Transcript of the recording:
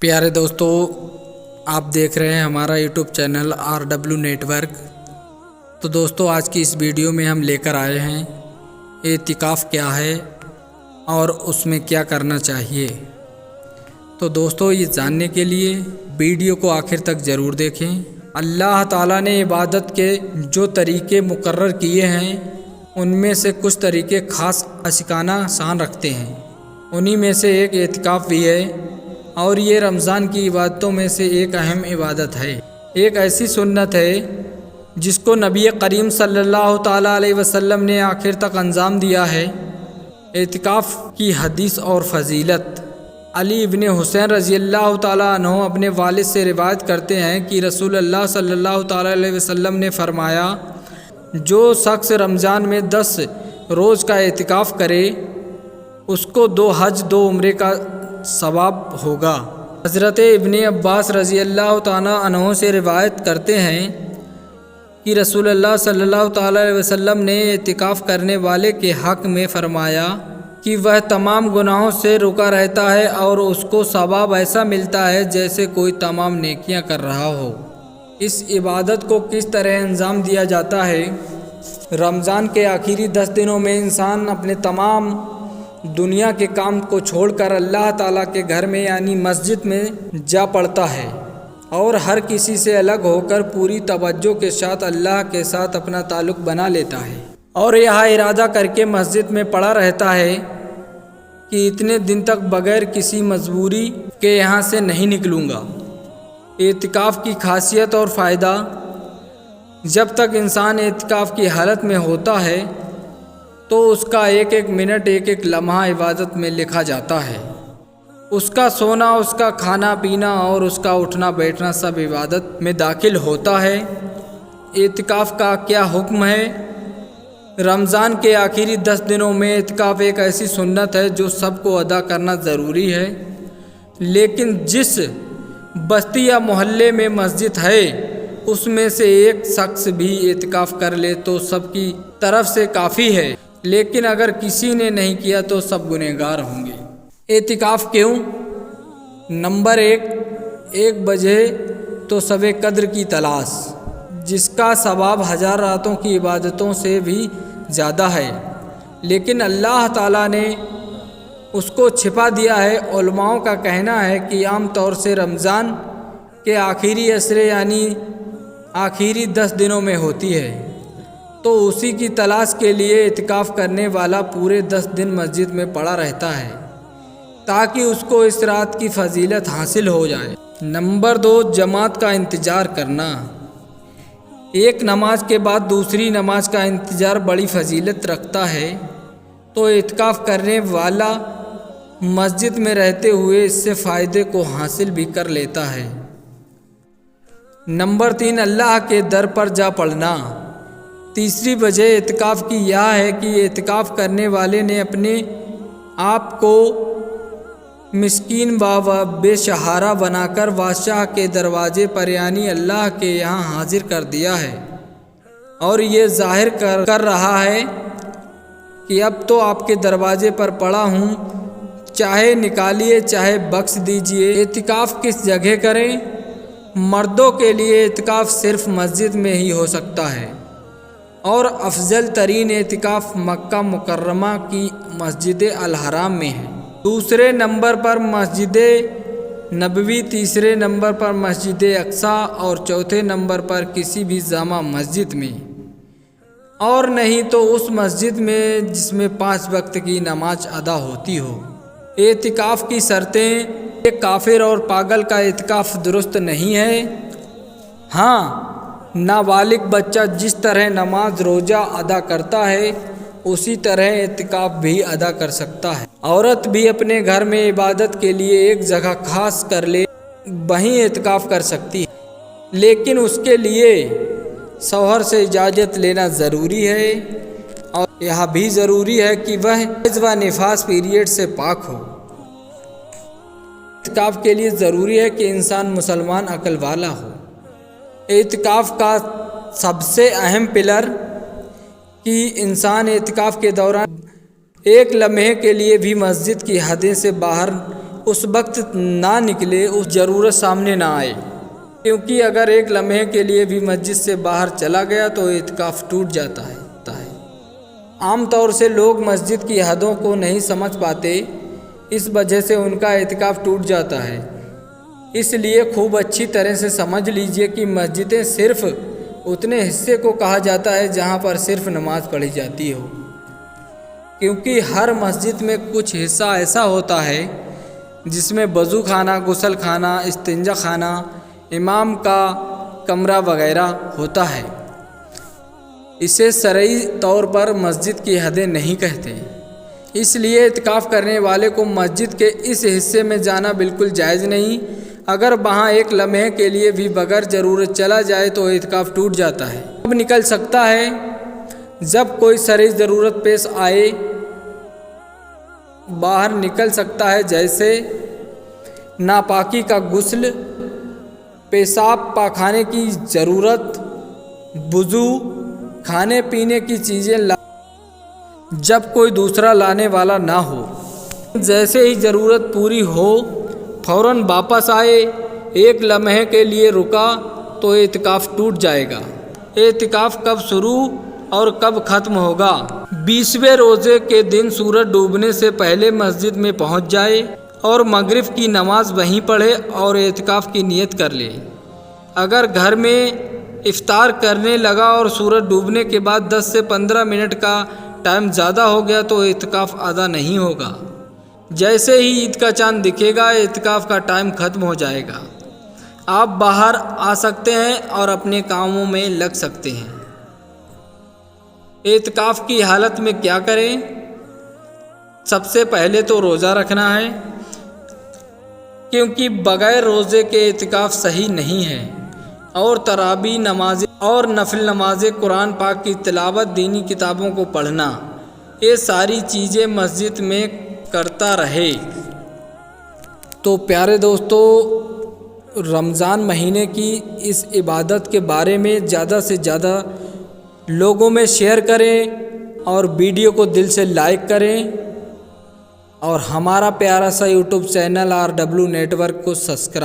प्यारे दोस्तों, आप देख रहे हैं हमारा यूट्यूब चैनल RW नेटवर्क। तो दोस्तों, आज की इस वीडियो में हम लेकर आए हैं एतिकाफ़ क्या है और उसमें क्या करना चाहिए। तो दोस्तों, ये जानने के लिए वीडियो को आखिर तक ज़रूर देखें। अल्लाह ताला ने इबादत के जो तरीक़े मुकर्रर किए हैं उनमें से कुछ तरीक़े ख़ास आशिकाना शान रखते हैं। उन्हीं में से एक एतिकाफ़ भी है और ये रमज़ान की इबादतों में से एक अहम इबादत है। एक ऐसी सुन्नत है जिसको नबी करीम सल्लल्लाहु ताला अलैहि वसल्लम ने आखिर तक अंजाम दिया है। एतिकाफ़ की हदीस और फजीलत। अली इब्ने हुसैन रज़ियल्लाहु ताला अन्हु अपने वालिद से रिवायत करते हैं कि रसूलुल्लाह सल्लल्लाहु ताला अलैहि वसल्लम ने फरमाया, जो शख्स रमज़ान में 10 रोज़ का एतिकाफ़ करे उसको 2 हज 2 उम्रे का सवाब होगा। हज़रत इब्ने अब्बास रज़ियल्लाहु ताला अन्हु से रिवायत करते हैं कि रसूलुल्लाह सल्लल्लाहु ताला अलैहि वसल्लम ने एतिकाफ़ करने वाले के हक़ में फ़रमाया कि वह तमाम गुनाहों से रुका रहता है और उसको सवाब ऐसा मिलता है जैसे कोई तमाम नेकियां कर रहा हो। इस इबादत को किस तरह अंजाम दिया जाता है? रमज़ान के आखिरी 10 दिनों में इंसान अपने तमाम दुनिया के काम को छोड़कर अल्लाह ताला के घर में यानी मस्जिद में जा पड़ता है और हर किसी से अलग होकर पूरी तवज्जो के साथ अल्लाह के साथ अपना ताल्लुक़ बना लेता है और यह इरादा करके मस्जिद में पड़ा रहता है कि इतने दिन तक बग़ैर किसी मजबूरी के यहाँ से नहीं निकलूँगा। एतिकाफ़ की खासियत और फ़ायदा। जब तक इंसान एतिकाफ़ की हालत में होता है तो उसका एक एक मिनट एक एक लम्हा इबादत में लिखा जाता है। उसका सोना, उसका खाना पीना और उसका उठना बैठना सब इबादत में दाखिल होता है। एतिकाफ़ का क्या हुक्म है? रमज़ान के आखिरी 10 दिनों में एतिकाफ़ एक ऐसी सुन्नत है जो सबको अदा करना ज़रूरी है, लेकिन जिस बस्ती या मोहल्ले में मस्जिद है उसमें से एक शख्स भी एतिकाफ़ कर ले तो सबकी तरफ से काफ़ी है, लेकिन अगर किसी ने नहीं किया तो सब गुनहगार होंगे। एतिकाफ़ क्यों? नंबर 1 बजे तो शब कद्र की तलाश, जिसका सवाब 1000 रातों की इबादतों से भी ज़्यादा है, लेकिन अल्लाह ताला ने उसको छिपा दिया है। उलमाओं का कहना है कि आम तौर से रमज़ान के आखिरी असरे यानी आखिरी 10 दिनों में होती है, तो उसी की तलाश के लिए एतिकाफ़ करने वाला पूरे 10 दिन मस्जिद में पड़ा रहता है ताकि उसको इस रात की फजीलत हासिल हो जाए। नंबर 2, जमात का इंतज़ार करना। एक नमाज के बाद दूसरी नमाज का इंतज़ार बड़ी फजीलत रखता है, तो एतिकाफ़ करने वाला मस्जिद में रहते हुए इससे फ़ायदे को हासिल भी कर लेता है। नंबर 3, अल्लाह के दर पर जा पड़ना। तीसरी वजह एतिकाफ़ की यह है कि एतिकाफ़ करने वाले ने अपने आप को मिस्कीन व बेसहारा बनाकर बादशाह के दरवाजे पर यानी अल्लाह के यहाँ हाजिर कर दिया है और ये जाहिर कर रहा है कि अब तो आपके दरवाजे पर पड़ा हूँ, चाहे निकालिए चाहे बख्श दीजिए। एतिकाफ़ किस जगह करें? मर्दों के लिए एतिकाफ़ सिर्फ मस्जिद में ही हो सकता है और अफजल तरीन एतिकाफ़ मक्का मुकर्रमा की मस्जिद अल हराम में है। दूसरे नंबर पर मस्जिद नबवी, तीसरे नंबर पर मस्जिद अक्सा और चौथे नंबर पर किसी भी जामा मस्जिद में, और नहीं तो उस मस्जिद में जिसमें 5 वक्त की नमाज अदा होती हो। एतिकाफ़ की शर्तें। एक काफिर और पागल का एतिकाफ़ दुरुस्त नहीं है। हाँ, नाबालिग बच्चा जिस तरह नमाज रोज़ा अदा करता है उसी तरह एतिकाफ़ भी अदा कर सकता है। औरत भी अपने घर में इबादत के लिए एक जगह खास कर ले वहीं एतिकाफ़ कर सकती है, लेकिन उसके लिए शौहर से इजाज़त लेना ज़रूरी है और यह भी ज़रूरी है कि वह हैज़ व निफास पीरियड से पाक हो। एतिकाफ़ के लिए ज़रूरी है कि इंसान मुसलमान अक्ल वाला हो। एतिकाफ़ का सबसे अहम पिलर कि इंसान एतिकाफ़ के दौरान एक लम्हे के लिए भी मस्जिद की हदें से बाहर اس وقت نہ نکلے، اس ضرورت سامنے نہ آئے، کیونکہ اگر ایک لمحے کے لیے بھی مسجد سے باہر چلا گیا تو اعتکاف ٹوٹ جاتا ہے۔ عام طور سے لوگ مسجد کی حدوں کو نہیں سمجھ پاتے، اس وجہ سے ان کا اعتکاف ٹوٹ جاتا ہے۔ اس لیے خوب اچھی طرح سے سمجھ لیجئے کہ مسجدیں صرف اتنے حصے کو کہا جاتا ہے جہاں پر صرف نماز پڑھی جاتی ہو، کیونکہ ہر مسجد میں کچھ حصہ ایسا ہوتا ہے جس میں وضو خانہ، غسل خانہ، استنجا خانہ، امام کا کمرہ وغیرہ ہوتا ہے۔ اسے شرعی طور پر مسجد کی حدیں نہیں کہتے، اس لیے اعتکاف کرنے والے کو مسجد کے اس حصے میں جانا بالکل جائز نہیں۔ اگر وہاں ایک لمحے کے لیے بھی بغیر ضرورت چلا جائے تو اعتکاف ٹوٹ جاتا ہے۔ اب نکل سکتا ہے جب کوئی شرعی ضرورت پیش آئے، باہر نکل سکتا ہے، جیسے ناپاکی کا غسل، پیشاب پاخانے کی ضرورت، وضو، کھانے پینے کی چیزیں جب کوئی دوسرا لانے والا نہ ہو۔ جیسے ہی ضرورت پوری ہو فوراً واپس آئے، ایک لمحے کے لیے رکا تو اعتکاف ٹوٹ جائے گا۔ اعتکاف کب شروع اور کب ختم ہوگا؟ 20ویں روزے کے دن سورج ڈوبنے سے پہلے مسجد میں پہنچ جائے اور مغرب کی نماز وہیں پڑھے اور اعتکاف کی نیت کر لے۔ اگر گھر میں افطار کرنے لگا اور سورج ڈوبنے کے بعد 10 سے 15 منٹ کا ٹائم زیادہ ہو گیا تو اعتکاف ادا نہیں ہوگا۔ جیسے ہی عید کا چاند دکھے گا اعتکاف کا ٹائم ختم ہو جائے گا، آپ باہر آ سکتے ہیں اور اپنے کاموں میں لگ سکتے ہیں۔ اعتکاف کی حالت میں کیا کریں؟ سب سے پہلے تو روزہ رکھنا ہے، کیونکہ بغیر روزے کے اعتکاف صحیح نہیں ہے، اور تراویح نمازیں اور نفل نمازیں، قرآن پاک کی تلاوت، دینی کتابوں کو پڑھنا، یہ ساری چیزیں مسجد میں کرتا رہے۔ تو پیارے دوستو، رمضان مہینے کی اس عبادت کے بارے میں زیادہ سے زیادہ لوگوں میں شیئر کریں اور ویڈیو کو دل سے لائک کریں، اور ہمارا پیارا سا YouTube channel RW network کو سبسکرائب